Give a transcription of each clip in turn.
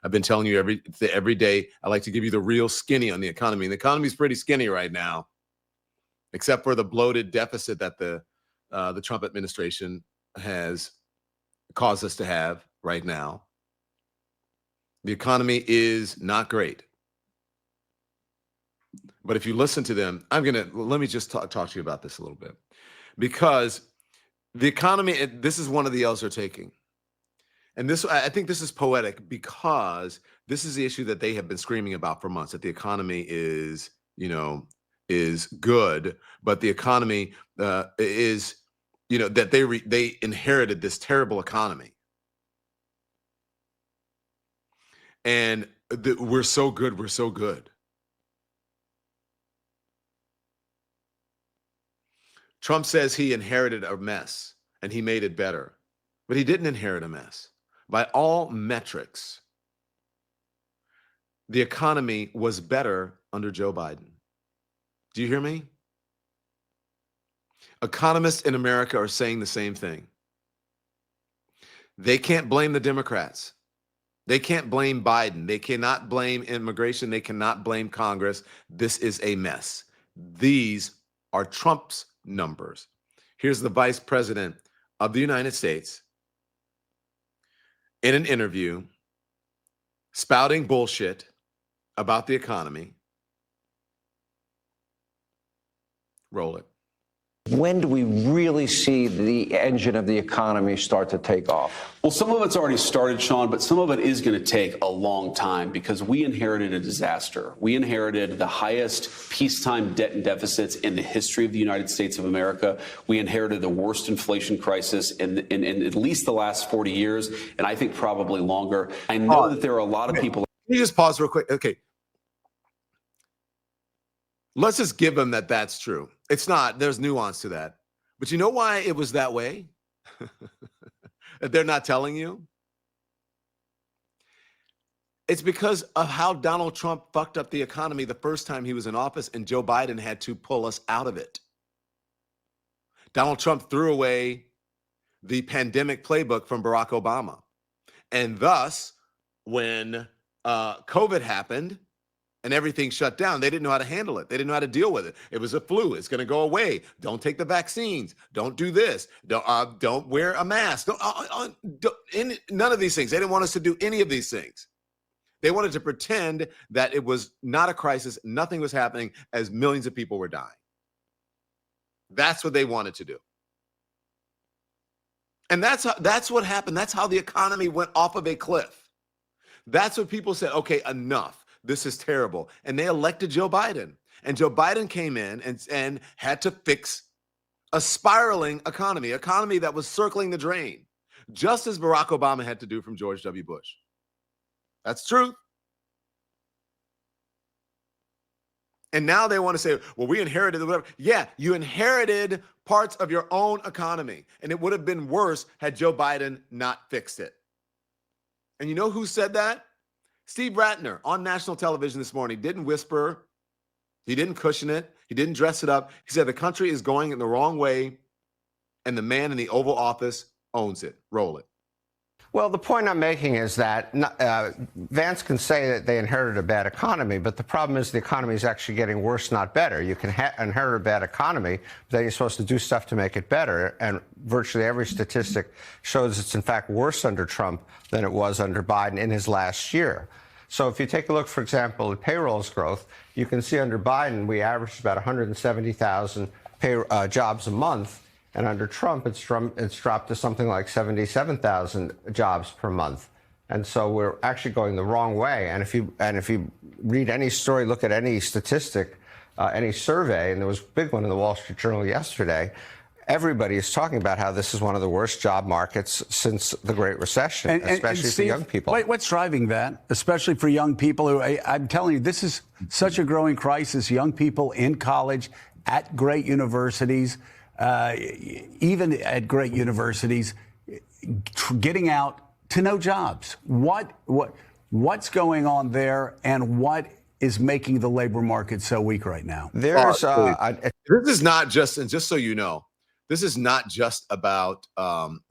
I've been telling you every day, I like to give you the real skinny on the economy. And the economy is pretty skinny right now, except for the bloated deficit that the Trump administration has caused us to have right now. The economy is not great. But if you listen to them, let me just talk to you about this a little bit. Because the economy, this is one of the L's they're taking. And I think this is poetic because this is the issue that they have been screaming about for months, that the economy is good, but the economy is, that they inherited this terrible economy. And we're so good, we're so good. Trump says he inherited a mess and he made it better, but he didn't inherit a mess. By all metrics, the economy was better under Joe Biden. Do you hear me? Economists in America are saying the same thing. They can't blame the Democrats. They can't blame Biden. They cannot blame immigration. They cannot blame Congress. This is a mess. These are Trump's numbers. Here's the Vice President of the United States in an interview spouting bullshit about the economy. Roll it. When do we really see the engine of the economy start to take off? Well, some of it's already started, Sean, but some of it is going to take a long time because we inherited a disaster. We inherited the highest peacetime debt and deficits in the history of the United States of America. We inherited the worst inflation crisis in at least the last 40 years, and I think probably longer. I know that there are a lot of people. Can you just pause real quick? Okay. Let's just give them that that's true. It's not. There's nuance to that. But you know why it was that way? That they're not telling you? It's because of how Donald Trump fucked up the economy the first time he was in office, and Joe Biden had to pull us out of it. Donald Trump threw away the pandemic playbook from Barack Obama. And thus, when COVID happened, and everything shut down, they didn't know how to handle it. They didn't know how to deal with it. It was a flu. It's going to go away. Don't take the vaccines. Don't do this. Don't wear a mask. None of these things. They didn't want us to do any of these things. They wanted to pretend that it was not a crisis. Nothing was happening as millions of people were dying. That's what they wanted to do. And that's what happened. That's how the economy went off of a cliff. That's what people said, okay, enough. This is terrible. And they elected Joe Biden. And Joe Biden came in and had to fix a spiraling economy that was circling the drain, just as Barack Obama had to do from George W. Bush. That's true. And now they want to say, well, we inherited whatever. Yeah, you inherited parts of your own economy. And it would have been worse had Joe Biden not fixed it. And you know who said that? Steve Ratner on national television this morning didn't whisper. He didn't cushion it. He didn't dress it up. He said the country is going in the wrong way, and the man in the Oval Office owns it. Roll it. Well, the point I'm making is that Vance can say that they inherited a bad economy, but the problem is the economy is actually getting worse, not better. You can inherit a bad economy, but then you're supposed to do stuff to make it better. And virtually every statistic shows it's in fact worse under Trump than it was under Biden in his last year. So if you take a look, for example, at payrolls growth, you can see under Biden, we averaged about 170,000 jobs a month. And under Trump, it's dropped to something like 77,000 jobs per month. And so we're actually going the wrong way. And if you read any story, look at any statistic, any survey, and there was a big one in the Wall Street Journal yesterday, everybody is talking about how this is one of the worst job markets since the Great Recession, especially for young people. What's driving that, especially for young people who, I'm telling you, this is such a growing crisis. Young people in college, at great universities, even at great universities, getting out to no jobs. What's going on there, and what is making the labor market so weak right now? This is not just, and just so you know, this is not just about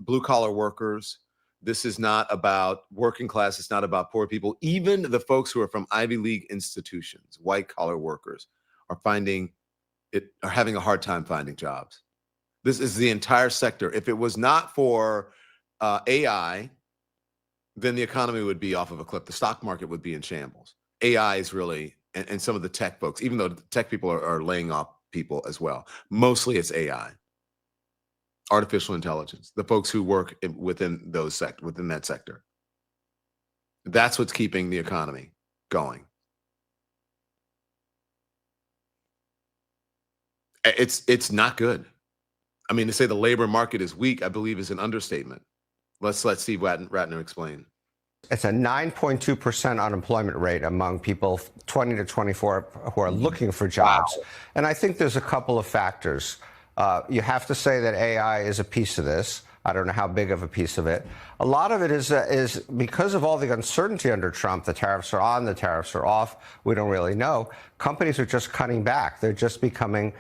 blue collar workers. This is not about working class. It's not about poor people. Even the folks who are from Ivy League institutions, white collar workers, are having a hard time finding jobs. This is the entire sector. If it was not for AI, then the economy would be off of a cliff. The stock market would be in shambles. AI is really, and some of the tech folks, even though the tech people are laying off people as well. Mostly it's AI, artificial intelligence, the folks who work within that sector. That's what's keeping the economy going. It's not good. I mean, to say the labor market is weak, I believe, is an understatement. Let's let Steve Ratner explain. It's a 9.2% unemployment rate among people 20 to 24 who are looking for jobs. Wow. And I think there's a couple of factors. You have to say that AI is a piece of this. I don't know how big of a piece of it. A lot of it is because of all the uncertainty under Trump. The tariffs are on, the tariffs are off. We don't really know. Companies are just cutting back. They're just becoming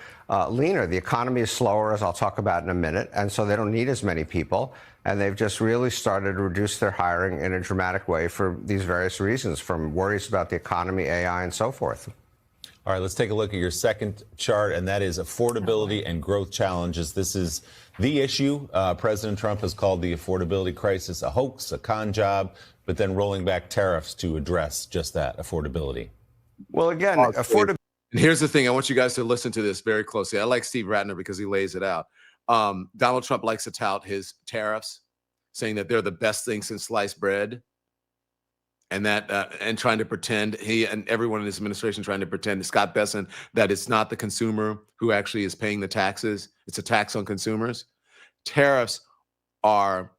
leaner. The economy is slower, as I'll talk about in a minute, and so they don't need as many people. And they've just really started to reduce their hiring in a dramatic way for these various reasons, from worries about the economy, AI, and so forth. All right, let's take a look at your second chart, and that is affordability and growth challenges. This is the issue. President Trump has called the affordability crisis a hoax, a con job, but then rolling back tariffs to address just that, affordability. Well, again, affordability. And here's the thing. I want you guys to listen to this very closely. I like Steve Ratner because he lays it out. Donald Trump likes to tout his tariffs, saying that they're the best thing since sliced bread. And that, and trying to pretend, he and everyone in his administration trying to pretend, Scott Bessent, that it's not the consumer who actually is paying the taxes. It's a tax on consumers. Tariffs are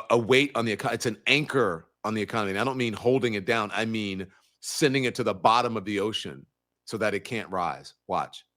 a weight on the economy. It's an anchor on the economy. And I don't mean holding it down. I mean sending it to the bottom of the ocean so that it can't rise. Watch.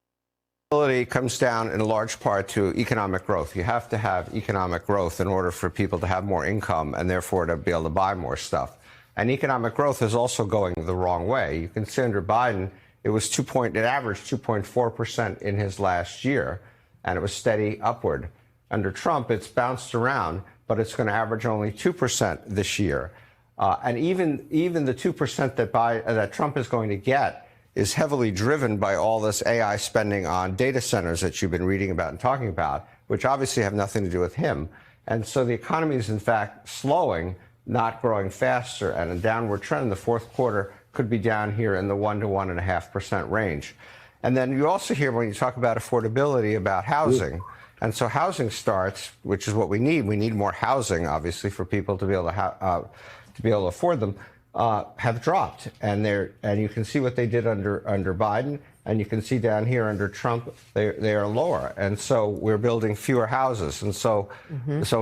Affordability comes down in large part to economic growth. You have to have economic growth in order for people to have more income and therefore to be able to buy more stuff. And economic growth is also going the wrong way. You can see under Biden, it averaged 2.4% in his last year, and it was steady upward. Under Trump, it's bounced around, but it's going to average only 2% this year. And even the 2% that Trump is going to get is heavily driven by all this AI spending on data centers that you've been reading about and talking about, which obviously have nothing to do with him. And so the economy is, in fact, slowing, not growing faster, and a downward trend. The fourth quarter could be down here in the 1 to 1.5% range. And then you also hear, when you talk about affordability, about housing. And so housing starts, which is what we need more housing, obviously, for people to be able to afford them, have dropped. And you can see what they did under Biden, and you can see down here under Trump, they are lower. And so we're building fewer houses. And so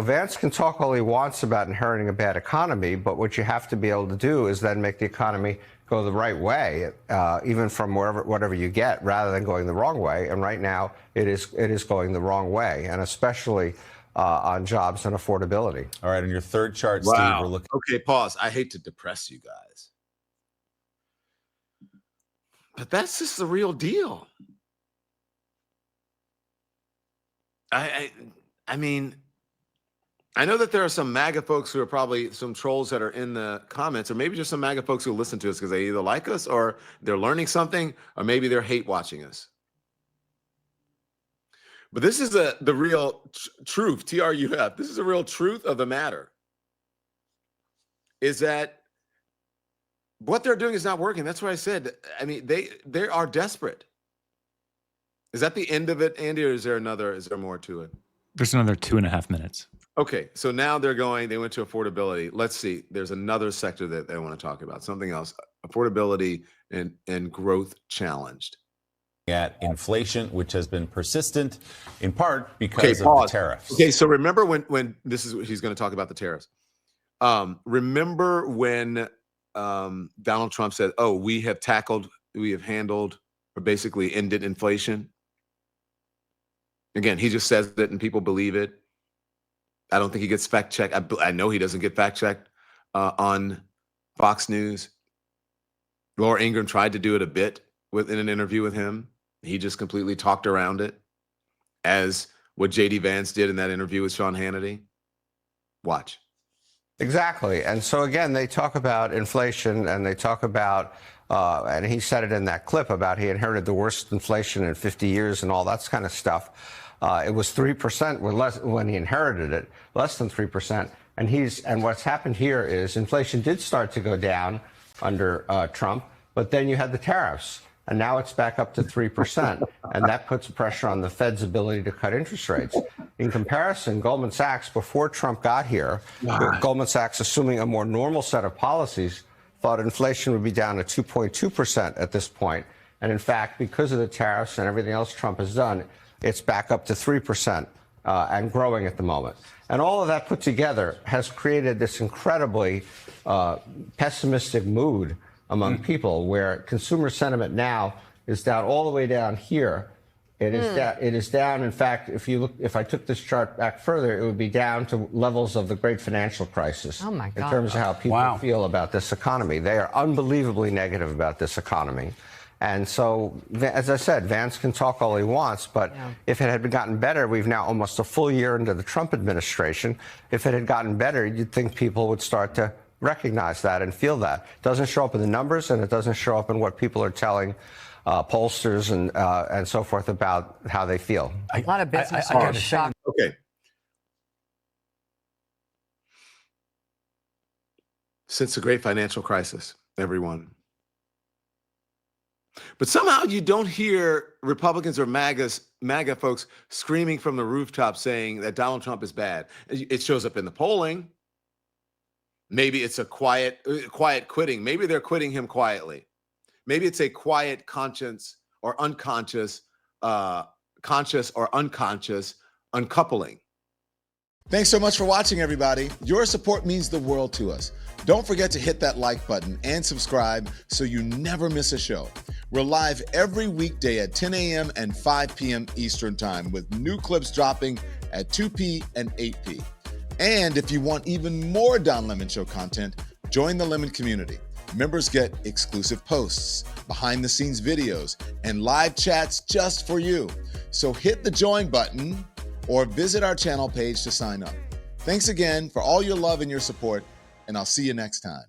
Vance can talk all he wants about inheriting a bad economy, but what you have to be able to do is then make the economy go the right way, even from whatever you get, rather than going the wrong way. And right now, it is going the wrong way, and especially on jobs and affordability. All right, on your third chart, wow. Steve, we're looking. Okay, pause. I hate to depress you guys, but that's just the real deal. I mean, I know that there are some MAGA folks who are probably some trolls that are in the comments, or maybe just some MAGA folks who listen to us because they either like us or they're learning something, or maybe they're hate watching us. But this is the real truth, TRUF. This is the real truth of the matter, is that what they're doing is not working. That's what I said. I mean, they are desperate. Is that the end of it, Andy, or is there more to it? There's another 2.5 minutes. Okay, so now they went to affordability. Let's see. There's another sector that they want to talk about, something else, affordability and growth challenged. At inflation, which has been persistent in part because of the tariffs. Okay, so remember when this is what he's going to talk about, the tariffs. Remember when Donald Trump said, "Oh, we have handled, or basically ended inflation." Again, he just says it and people believe it. I don't think he gets fact checked. I know he doesn't get fact checked on Fox News. Laura Ingraham tried to do it a bit in an interview with him. He just completely talked around it, as what J.D. Vance did in that interview with Sean Hannity. Watch. Exactly. And so, again, they talk about inflation and they talk about, and he said it in that clip about he inherited the worst inflation in 50 years and all that kind of stuff. It was 3% when he inherited it, less than 3%. And what's happened here is inflation did start to go down under Trump, but then you had the tariffs. And now it's back up to 3%. And that puts pressure on the Fed's ability to cut interest rates. In comparison, Goldman Sachs, before Trump got here, Goldman Sachs, assuming a more normal set of policies, thought inflation would be down to 2.2% at this point. And in fact, because of the tariffs and everything else Trump has done, it's back up to 3% and growing at the moment. And all of that put together has created this incredibly pessimistic mood among people, where consumer sentiment now is down all the way down here. It is down. In fact, if I took this chart back further, it would be down to levels of the great financial crisis. Oh my God. In terms of how people feel about this economy. They are unbelievably negative about this economy. And so, as I said, Vance can talk all he wants, but if it had gotten better, we've now almost a full year into the Trump administration. If it had gotten better, you'd think people would start to recognize that and feel that. It doesn't show up in the numbers, and it doesn't show up in what people are telling pollsters and so forth about how they feel. A lot of business are shocked. Okay. Since the great financial crisis, everyone. But somehow you don't hear Republicans or MAGA folks screaming from the rooftop saying that Donald Trump is bad. It shows up in the polling. Maybe it's a quiet quitting. Maybe they're quitting him quietly. Maybe it's a quiet conscience or unconscious, conscious or unconscious uncoupling. Thanks so much for watching, everybody. Your support means the world to us. Don't forget to hit that like button and subscribe so you never miss a show. We're live every weekday at 10 a.m. and 5 p.m. Eastern Time, with new clips dropping at 2 p. and 8 p. And if you want even more Don Lemon Show content, join the Lemon community. Members get exclusive posts, behind-the-scenes videos, and live chats just for you. So hit the join button or visit our channel page to sign up. Thanks again for all your love and your support, and I'll see you next time.